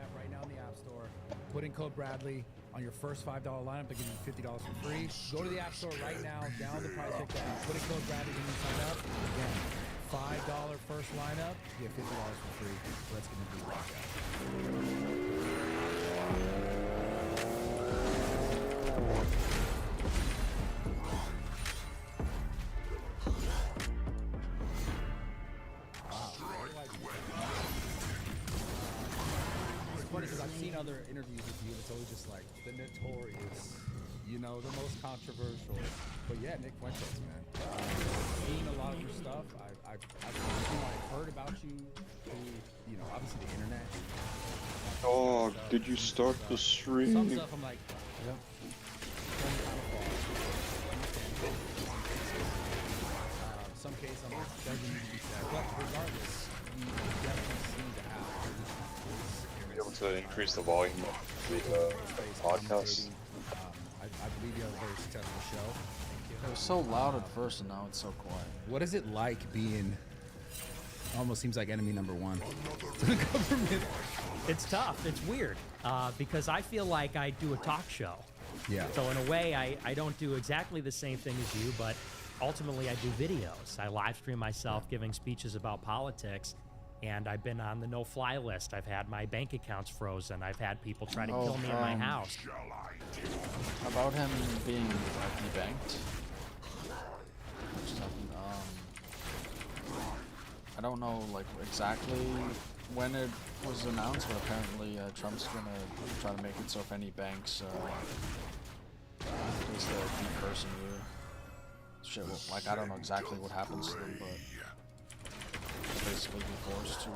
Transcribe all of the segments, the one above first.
app right now in the App Store. Put in code Bradley on your first $5 lineup. They give you $50 for free. Go to the App Store right now, download the Prize Pick app. Put in code Bradley when you sign up. Again, $5 first lineup, you get $50 for free. Let's get into the podcast. It's funny because I've seen other interviews with you. It's always just like the notorious, you know, the most controversial. But yeah, Nick Fuentes, man. Seeing a lot of your stuff, I've heard about you through, you know, obviously the internet. Oh, did you start the stream? Some stuff I'm like, yep. Some case I'm like, doesn't need to be said. But regardless, you definitely seem to have. Be able to increase the volume of the podcast. I believe you have a very successful show. Thank you. It was so loud at first, and now it's so quiet. What is it like being? Almost seems like enemy number one to the government. It's tough. It's weird because I feel like I do a talk show. Yeah. So in a way, I don't do exactly the same thing as you, but ultimately I do videos. I live stream myself giving speeches about politics. And I've been on the no-fly list. I've had my bank accounts frozen. I've had people try to kill me in my house. About him being debanked. I don't know like exactly when it was announced, but apparently Trump's gonna try to make it so if any banks just deperson you, shit. Like I don't know exactly what happens to them, but. Basically be forced to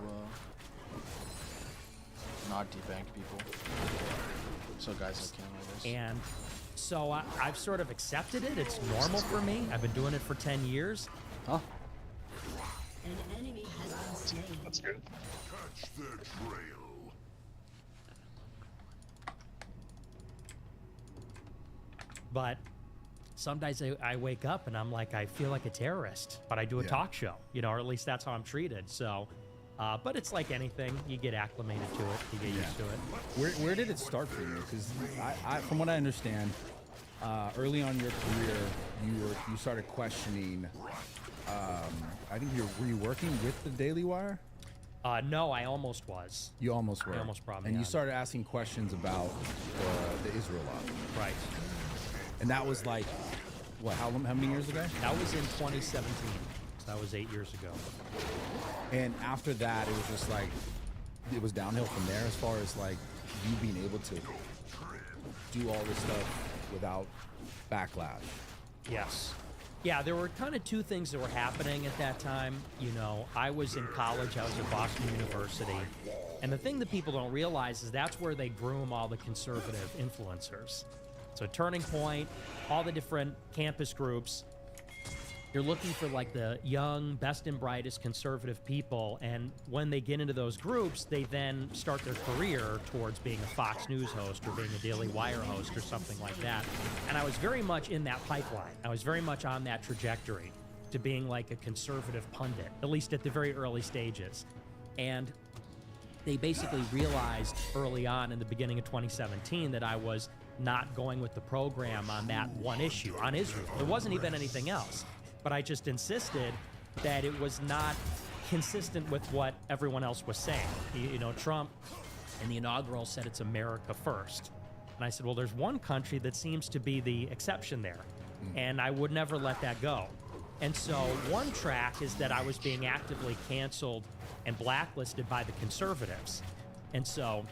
not debank people. So guys like him, I guess. And so I've sort of accepted it. It's normal for me. I've been doing it for 10 years. Huh? An enemy has been slain. That's good. Catch their trail. But some days I wake up and I'm like, I feel like a terrorist, but I do a talk show, you know, or at least that's how I'm treated. So, but it's like anything, you get acclimated to it, you get used to it. Where did it start for you? Because I, from what I understand, early on in your career, you started questioning. I think were you working with the Daily Wire? No, I almost was. You almost were. I almost brought me And you on. started asking questions about the Israel law. Right. And that was like, what? How many years ago? That was in 2017. So that was 8 years ago. And after that, it was just like, it was downhill from there as far as like you being able to do all this stuff without backlash. Yes. Yeah, there were kind of two things that were happening at that time. You know, I was in college, I was at Boston University. And the thing that people don't realize is that's where they groom all the conservative influencers. So Turning Point, all the different campus groups, you're looking for like the young, best and brightest conservative people. And when they get into those groups, they then start their career towards being a Fox News host or being a Daily Wire host or something like that. And I was very much in that pipeline. I was very much on that trajectory to being like a conservative pundit, at least at the very early stages. And they basically realized early on in the beginning of 2017 that I was not going with the program on that one issue, on Israel. There wasn't even anything else. But I just insisted that it was not consistent with what everyone else was saying. You know, Trump in the inaugural said it's America first. And I said, well, there's one country that seems to be the exception there. And I would never let that go. And so one track is that I was being actively canceled and blacklisted by the conservatives. And so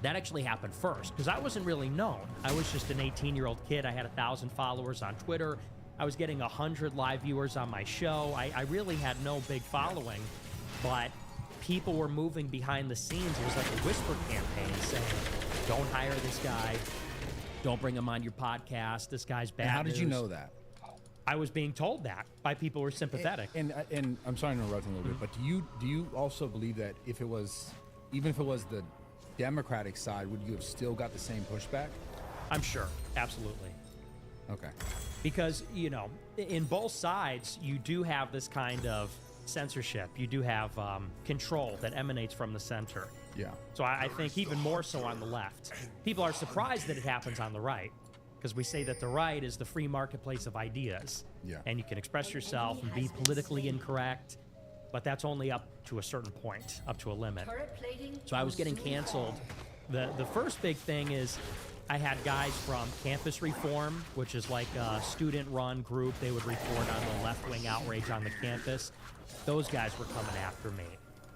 that actually happened first because I wasn't really known. I was just an 18-year-old kid. I had 1,000 followers on Twitter. I was getting 100 live viewers on my show. I really had no big following, but people were moving behind the scenes. It was like a whisper campaign saying, don't hire this guy. Don't bring him on your podcast. This guy's bad. And how did you news." know that? I was being told that by people who were sympathetic. And I'm sorry to interrupt a little bit, but do you also believe that even if it was the Democratic side, would you have still got the same pushback? I'm sure. Absolutely. Okay. Because, you know, in both sides, you do have this kind of censorship. You do have control that emanates from the center. Yeah. So I think even more so on the left. People are surprised that it happens on the right because we say that the right is the free marketplace of ideas. Yeah. And you can express yourself and be politically incorrect, but that's only up to a certain point, up to a limit. So I was getting canceled. The first big thing is I had guys from Campus Reform, which is like a student-run group. They would report on the left-wing outrage on the campus. Those guys were coming after me.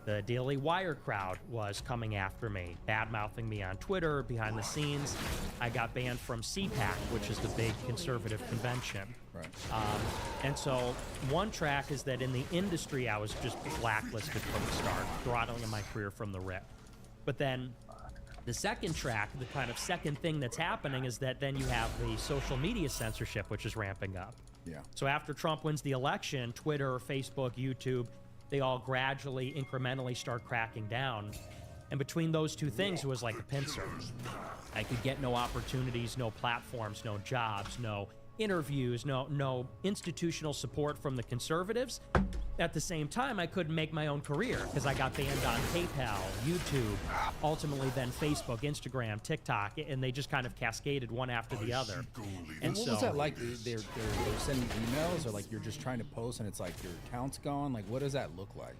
The Daily Wire crowd was coming after me, bad-mouthing me on Twitter, behind the scenes. I got banned from CPAC, which is the big conservative convention. Right. And so one track is that in the industry, I was just blacklisted from the start, throttling my career from the rip. But then the second track, the kind of second thing that's happening is that then you have the social media censorship, which is ramping up. Yeah. So after Trump wins the election, Twitter, Facebook, YouTube, they all gradually, incrementally start cracking down. And between those two things, it was like a pincer. I could get no opportunities, no platforms, no jobs, no interviews, no institutional support from the conservatives. At the same time, I couldn't make my own career because I got banned on PayPal, YouTube, ultimately then Facebook, Instagram, TikTok, and they just kind of cascaded one after the other. And what was that like? They're sending emails, or like you're just trying to post and it's like your account's gone? Like, what does that look like?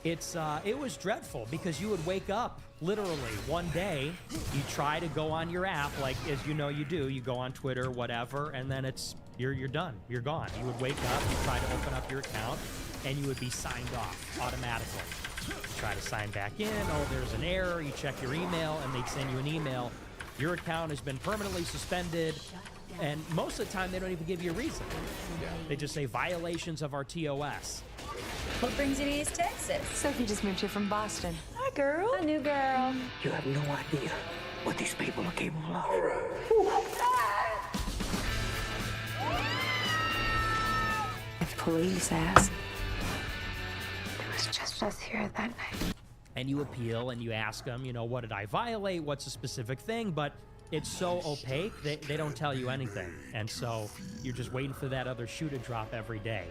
It was dreadful because you would wake up literally one day, you try to go on your app, like as you know you do, you go on Twitter, whatever, and then you're done, you're gone. You would wake up, you try to open up your account, and you would be signed off automatically. You try to sign back in, oh, there's an error, you check your email, and they'd send you an email. Your account has been permanently suspended, and most of the time they don't even give you a reason. They just say violations of our TOS. What brings you to East Texas? Sophie just moved here from Boston. Hi, girl. A new girl. You have no idea what these people are capable of. If police ask, it was just us here that night. And you appeal and you ask them, you know, what did I violate? What's a specific thing? But it's so opaque, they don't tell you anything. And so you're just waiting for that other shoe to drop every day.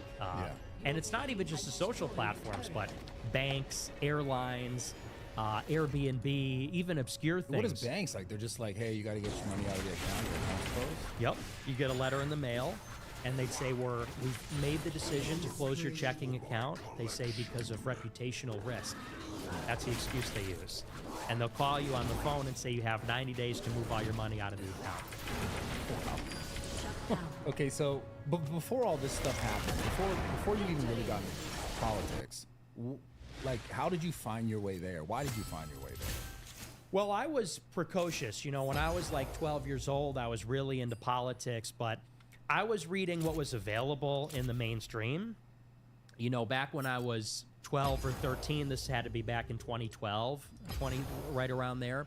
And it's not even just the social platforms, but banks, airlines, Airbnb, even obscure things. What is banks like? They're just like, hey, you got to get your money out of the account. Your account's closed? Yep. You get a letter in the mail, and they'd say, we've made the decision to close your checking account. They say because of reputational risk. That's the excuse they use. And they'll call you on the phone and say you have 90 days to move all your money out of the account. Okay, so before all this stuff happened, before you even really got into politics, like, how did you find your way there? Why did you find your way there? Well, I was precocious. You know, when I was like 12 years old, I was really into politics, but I was reading what was available in the mainstream. You know, back when I was 12 or 13, this had to be back in 2012, right around there.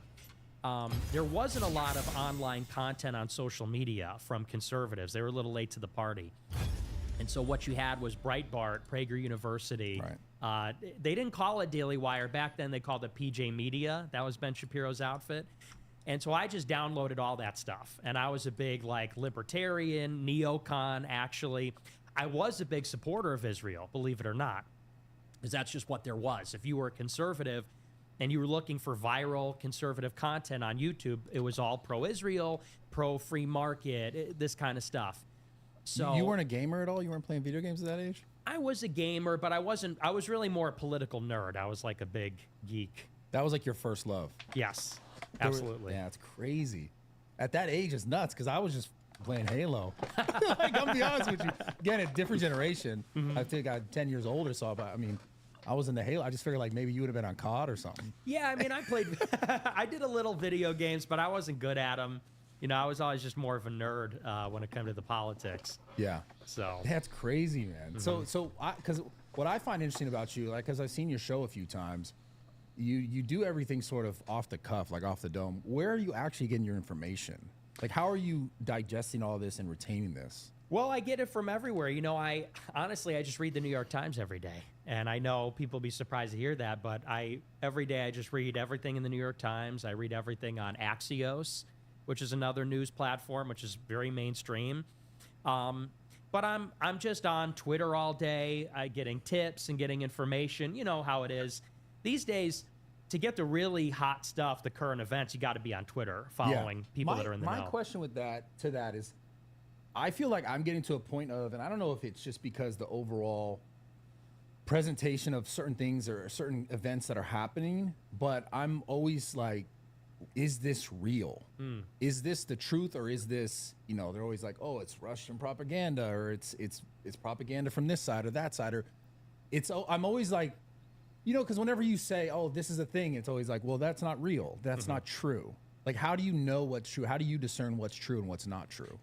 There wasn't a lot of online content on social media from conservatives. They were a little late to the party. And so what you had was Breitbart, Prager University. Right. They didn't call it Daily Wire. Back then they called it PJ Media. That was Ben Shapiro's outfit. And so I just downloaded all that stuff. And I was a big, like, libertarian, neocon, actually. I was a big supporter of Israel, believe it or not, because that's just what there was. If you were a conservative and you were looking for viral conservative content on YouTube, it was all pro-Israel, pro-free market, this kind of stuff. So you weren't a gamer at all? You weren't playing video games at that age? I was a gamer, but I was really more a political nerd. I was like a big geek. That was like your first love? Yes, absolutely. Yeah, it's crazy. At that age, it's nuts, because I was just playing Halo. Like, I'll be honest with you. Again, a different generation. I think I'm 10 years older, so I mean, I was in the Halo. I just figured like maybe you would have been on COD or something. Yeah, I mean, I played, I did a little video games, but I wasn't good at them. You know, I was always just more of a nerd when it came to the politics. Yeah. So that's crazy, man. So because what I find interesting about you, like, because I've seen your show a few times, you do everything sort of off the cuff, like off the dome. Where are you actually getting your information? Like, how are you digesting all this and retaining this? Well, I get it from everywhere. You know, I just read the New York Times every day. And I know people will be surprised to hear that, but every day I just read everything in the New York Times. I read everything on Axios, which is another news platform, which is very mainstream. But I'm just on Twitter all day, getting tips and getting information. You know how it is. These days, to get the really hot stuff, the current events, you got to be on Twitter following people that are in the my know. question with that is, I feel like I'm getting to a point of, and I don't know if it's just because the overall presentation of certain things or certain events that are happening, but I'm always like, is this real? Is this the truth, or is this, you know, they're always like, oh, it's Russian propaganda, or it's propaganda from this side or that side, or I'm always like, you know, because whenever you say, oh, this is a thing, it's always like, well, that's not real. That's not true. Like, how do you know what's true? How do you discern what's true and what's not true?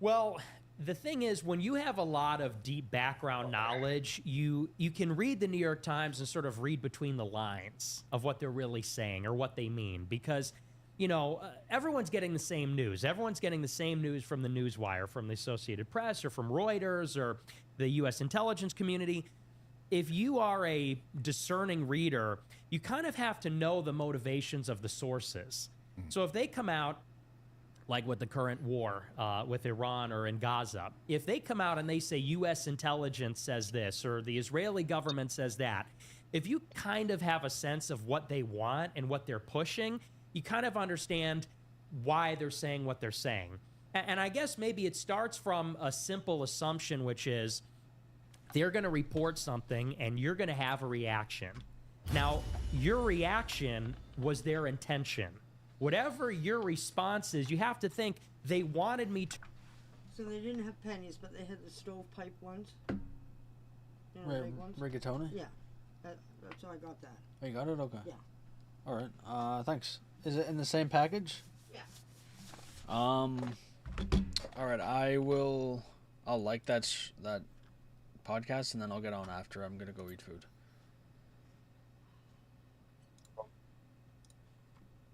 Well, the thing is, when you have a lot of deep background knowledge, you can read the New York Times and sort of read between the lines of what they're really saying or what they mean, because, you know, everyone's getting the same news. Everyone's getting the same news from the Newswire, from the Associated Press, or from Reuters, or the U.S. intelligence community. If you are a discerning reader, you kind of have to know the motivations of the sources. So if they come out, like with the current war with Iran or in Gaza, if they come out and they say U.S. intelligence says this or the Israeli government says that, if you kind of have a sense of what they want and what they're pushing, you kind of understand why they're saying what they're saying. And I guess maybe it starts from a simple assumption, which is they're going to report something and you're going to have a reaction. Now, your reaction was their intention. Whatever your response is, you have to think they wanted me to. So they didn't have pennies, but they had the stovepipe ones. You know, the big ones. Rigatoni? Yeah, that's how I got that. Oh, you got it? Okay. Yeah. All right. Thanks. Is it in the same package? Yeah. All right. I'll like that podcast, and then I'll get on after. I'm gonna go eat food.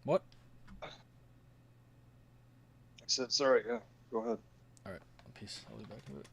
What? I said sorry. Yeah, go ahead. All right. Peace. I'll be back to it.